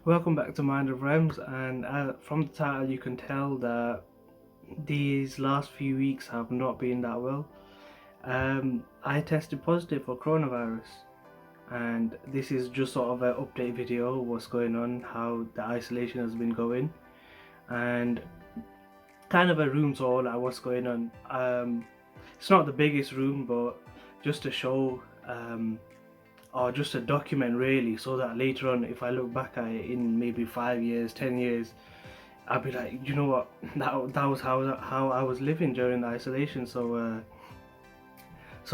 Welcome back to Mind of Rems, and from the title you can tell that these last few weeks have not been that well. I tested positive for coronavirus, and this is just sort of an update video, what's going on, how the isolation has been going, and kind of a room tour, like what's going on. It's not the biggest room, but just to show or just a document really, so that later on if I look back at it in maybe 5 years, 10 years, I'll be like, you know what, that was how I was living during the isolation. So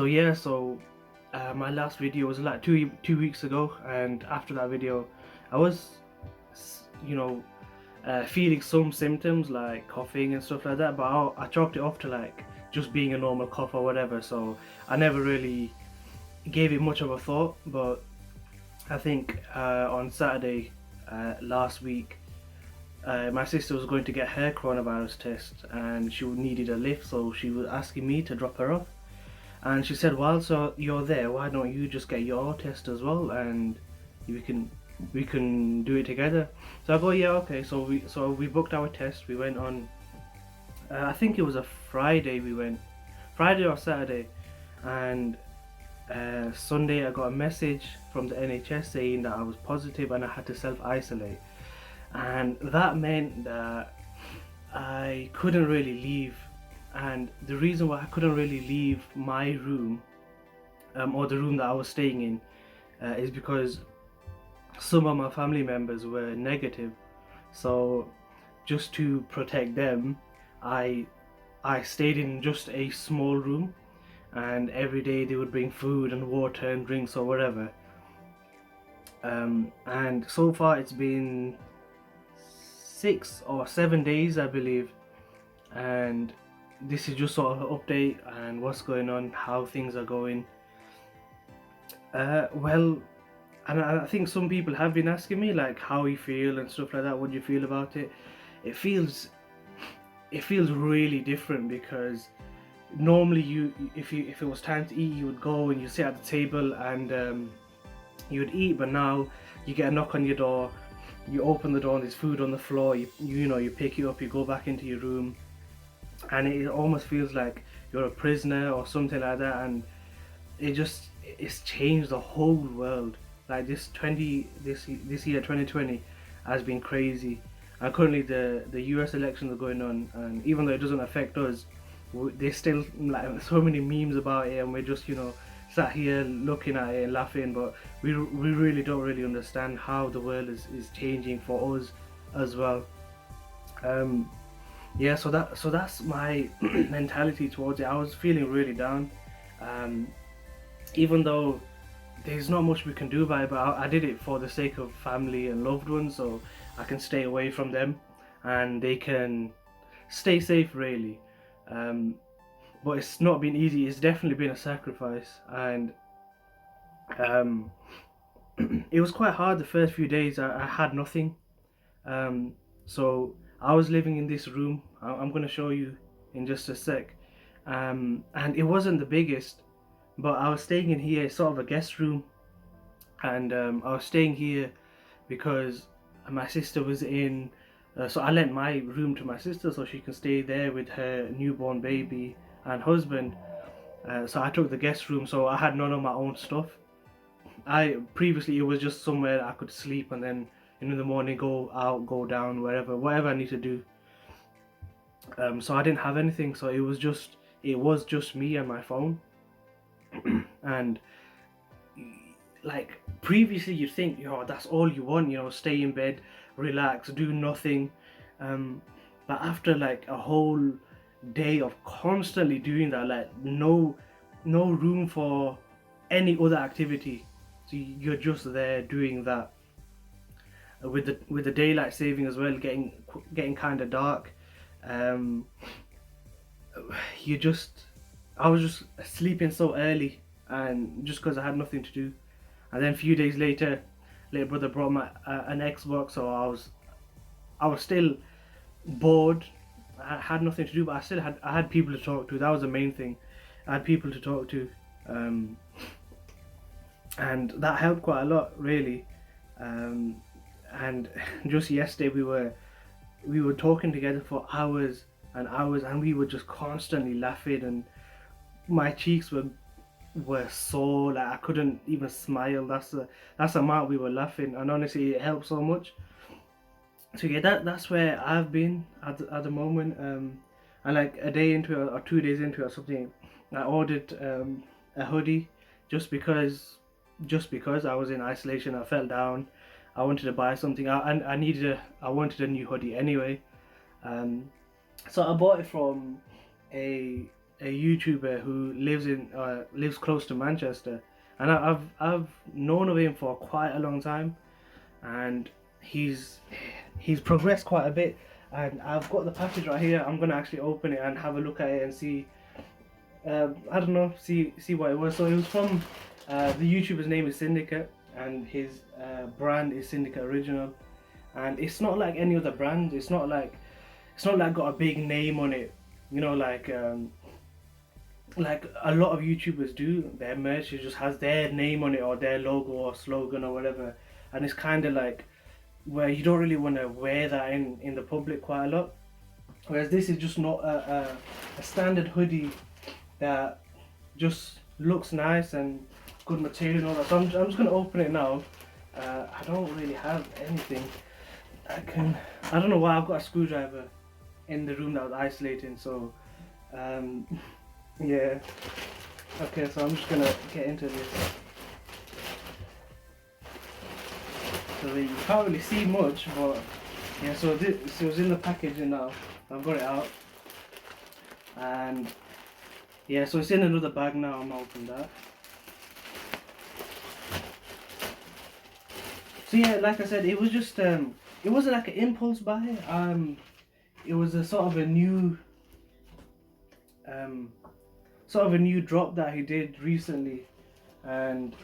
yeah, my last video was like two weeks ago, and after that video I was, you know, feeling some symptoms like coughing and stuff like that, but I chalked it off to like just being a normal cough or whatever, so I never really gave it much of a thought. But I think on Saturday last week, my sister was going to get her coronavirus test and she needed a lift, so she was asking me to drop her off. And she said, "Well, so you're there, why don't you just get your test as well, and we can do it together." So I go, "Yeah, okay." So we booked our test. We went on. I think it was a Friday. We went Friday or Saturday, and Sunday I got a message from the NHS saying that I was positive and I had to self-isolate, and that meant that I couldn't really leave. And the reason why I couldn't really leave my room, or the room that I was staying in, is because some of my family members were negative. So just to protect them, I I stayed in just a small room, and every day they would bring food and water and drinks or whatever. And so far it's been 6 or 7 days, I believe, and this is just sort of an update and what's going on, how things are going. Well, and I think some people have been asking me like how you feel and stuff like that. What do you feel about it? It feels it feels really different, because normally if it was time to eat, you would go and you sit at the table and you would eat. But now you get a knock on your door, you open the door and there's food on the floor. You pick it up, you go back into your room, and it almost feels like you're a prisoner or something like that. And it's changed the whole world. Like this year 2020 has been crazy, and currently the US elections are going on, and even though it doesn't affect us, there's still like so many memes about it, and we're just sat here looking at it and laughing, but we really don't really understand how the world is changing for us as well. um yeah, so that's my mentality towards it. I was feeling really down, um even though there's not much we can do about it, but I did it for the sake of family and loved ones, so I can stay away from them and they can stay safe really. um but it's not been easy. It's definitely been a sacrifice, and um it was quite hard the first few days. I had nothing. um so I was living in this room. I'm going to show you in just a sec. And it wasn't the biggest, but I was staying in here, sort of a guest room, and I was staying here because my sister was in. So I lent my room to my sister so she can stay there with her newborn baby and husband. So I took the guest room, so I had none of my own stuff. I previously, it was just somewhere I could sleep, and then in the morning go out, go down, whatever I need to do. So I didn't have anything, so it was just me and my phone. And like previously you'd think, that's all you want, stay in bed, relax, do nothing. But after like a whole day of constantly doing that, like no room for any other activity, so you're just there doing that. With the daylight saving as well, getting kind of dark. um you just I was just sleeping so early, and just because I had nothing to do. And then a few days later, little brother brought my an Xbox, so I was still bored. I had nothing to do, but I had people to talk to. That was the main thing. I had people to talk to, and that helped quite a lot, really. and just yesterday we were talking together for hours and hours, and we were just constantly laughing, and my cheeks were sore, like I couldn't even smile. That's the amount we were laughing, and honestly it helped so much. So yeah, that's where I've been at the moment. And like a day into it or 2 days into it or something, I ordered a hoodie just because I was in isolation. I fell down. I wanted to buy something. I wanted a new hoodie anyway. Um, so I bought it from a YouTuber who lives close to Manchester, and I've known of him for quite a long time, and he's progressed quite a bit. And I've got the package right here. I'm gonna actually open it and have a look at it and see. I don't know, see what it was. So it was from the YouTuber's name is Syndicate, and his brand is Syndicate Original, and it's not like any other brand. It's not like got a big name on it, you know, like a lot of YouTubers do. Their merch, it just has their name on it or their logo or slogan or whatever, and it's kind of like where you don't really want to wear that in the public quite a lot. Whereas this is just not a standard hoodie that just looks nice and good material and all that. So I'm just going to open it now. I don't really have anything. I don't know why I've got a screwdriver in the room that was isolating. So yeah. Okay, so I'm just going to get into this. So you can't really see much, but yeah, so this was in the packaging now. I've got it out, and yeah, so it's in another bag now. I'm opening that. So yeah, like I said, it was just it wasn't like an impulse buy. It was a sort of a new drop that he did recently, and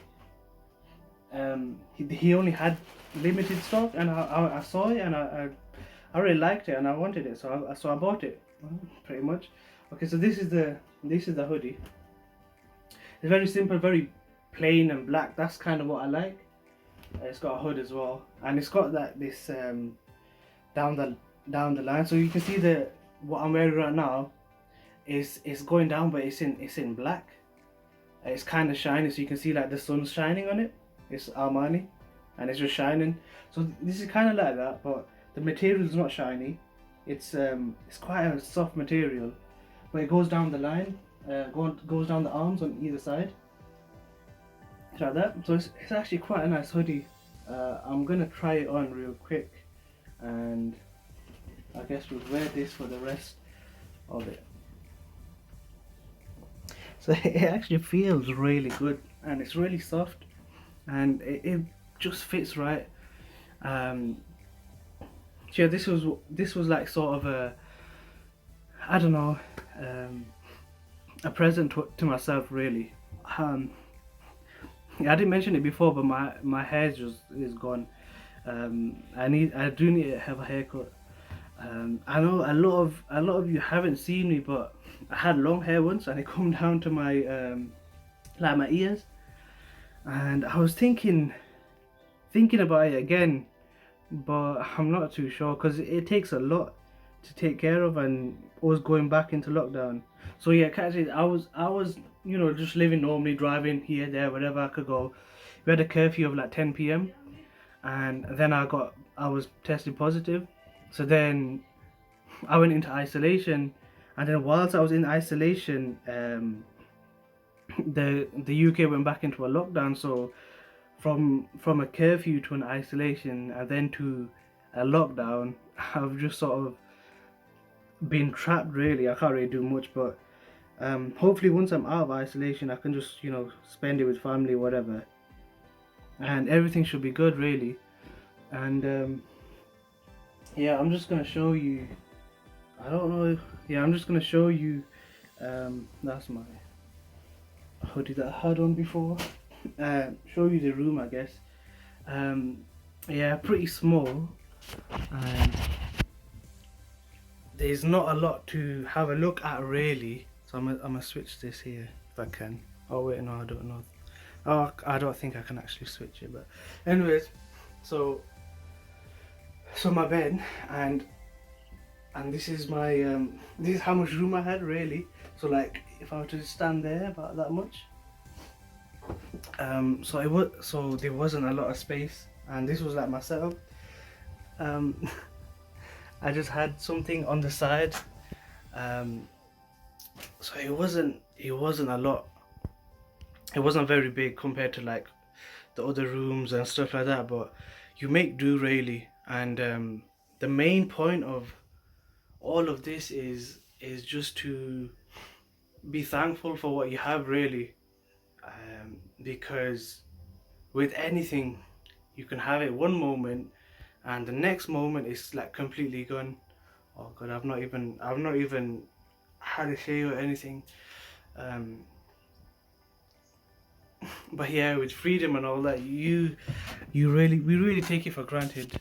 he only had limited stock, and I saw it, and I really liked it, and I wanted it, so I bought it, pretty much. Okay, so this is the hoodie. It's very simple, very plain and black. That's kind of what I like. It's got a hood as well, and it's got this down the line, so you can see what I'm wearing right now is going down, but it's in black. It's kind of shiny, so you can see like the sun's shining on it. It's Armani, and it's just shining. So this is kind of like that, but the material is not shiny. It's quite a soft material, but it goes down the line, goes down the arms on either side, like that. So it's actually quite a nice hoodie. I'm gonna try it on real quick, and I guess we'll wear this for the rest of it. So it actually feels really good, and it's really soft, and it just fits right. Yeah, this was like sort of a, I don't know, a present to myself, really. Yeah, I didn't mention it before, but my hair is gone. I do need to have a haircut. I know a lot of you haven't seen me, but I had long hair once, and it come down to my like my ears, and I was thinking about it again, but I'm not too sure because it takes a lot to take care of, and was going back into lockdown. So yeah, actually I was just living normally, driving here, there, wherever I could go. We had a curfew of like 10 p.m. and then I was tested positive. So then I went into isolation, and then whilst I was in isolation, the UK went back into a lockdown. So from a curfew to an isolation and then to a lockdown, I've just sort of been trapped, really. I can't really do much, but hopefully once I'm out of isolation, I can just spend it with family, whatever, and everything should be good, really. And yeah, I'm just gonna show you, I don't know, yeah, I'm just gonna show you, that's my hoodie that I had on before. Show you the room, I guess. Yeah, pretty small, and there's not a lot to have a look at, really. So I'm gonna switch this here if I can. Oh wait, no, I don't know. Oh, I don't think I can actually switch it, but anyways, so So my bed, and this is my this is how much room I had really. So like if I were to stand there about that much, so there wasn't a lot of space, and this was like my setup. um I just had something on the side, um so it wasn't a lot, it wasn't very big compared to like the other rooms and stuff like that, but you make do really. And the main point of all of this is just to be thankful for what you have really, because with anything you can have it one moment and the next moment is like completely gone. Oh god, I've not even had a shave or anything. um but yeah, with freedom and all that, we really take it for granted.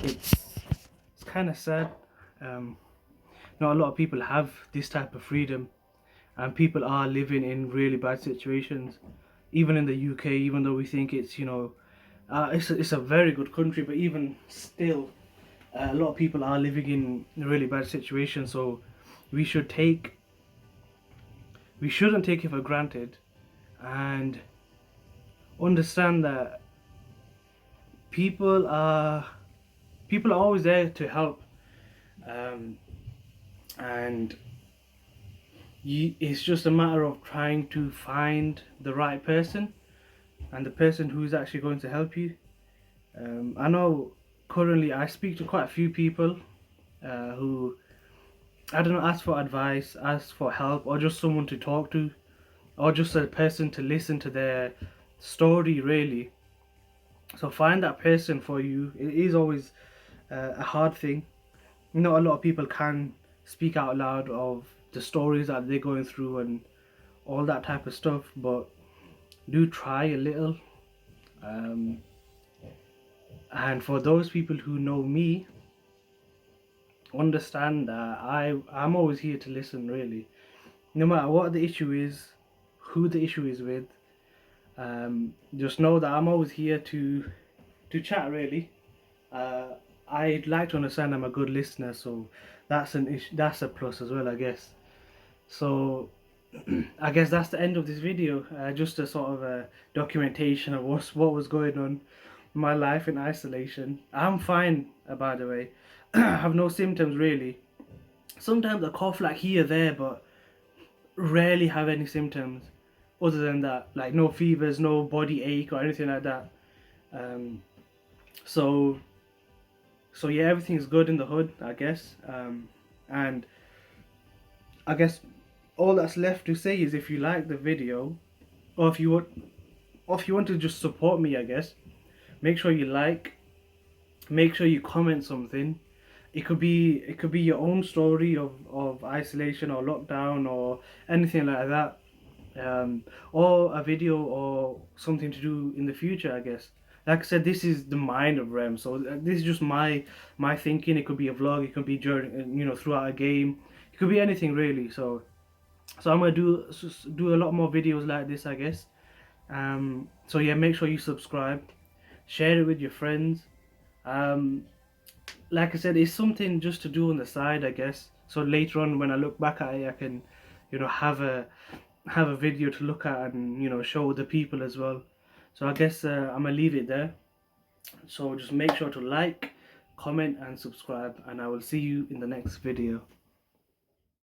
It's it's kind of sad. Not a lot of people have this type of freedom, and people are living in really bad situations. Even in the UK, even though we think it's, it's a very good country, but even still, a lot of people are living in really bad situations. So we should take we shouldn't take it for granted, and understand that people are people are always there to help. um, and it's just a matter of trying to find the right person and the person who's actually going to help you. I know currently I speak to quite a few people who, I don't know, ask for advice, ask for help, or just someone to talk to, or just a person to listen to their story really. So find that person for you. It is always a hard thing. Not a lot of people can speak out loud of the stories that they're going through and all that type of stuff, but do try a little. Um, and for those people who know me, understand that I'm always here to listen really, no matter what the issue is, who the issue is with. Just know that I'm always here to chat really. uh, I'd like to understand I'm a good listener, so that's a plus as well, I guess. So I guess that's the end of this video. Just a sort of a documentation of what was going on in my life in isolation. I'm fine, by the way. I have no symptoms really. Sometimes a cough like here or there, but rarely have any symptoms other than that. Like no fevers, no body ache or anything like that. Um, so so yeah, everything's good in the hood, I guess. And I guess all that's left to say is, if you like the video, or if you want to just support me, I guess, make sure you like, make sure you comment something. It could be your own story of isolation or lockdown or anything like that, or a video or something to do in the future, I guess. Like I said, this is the mind of Rem, so this is just my thinking. It could be a vlog, it could be during, throughout a game, it could be anything really. So I'm gonna do a lot more videos like this, I guess. So yeah, make sure you subscribe, share it with your friends. Um, like I said, it's something just to do on the side, I guess. So later on, when I look back at it, I can, have a video to look at and show the people as well. So I guess I'm gonna leave it there. So just make sure to like, comment, and subscribe, and I will see you in the next video.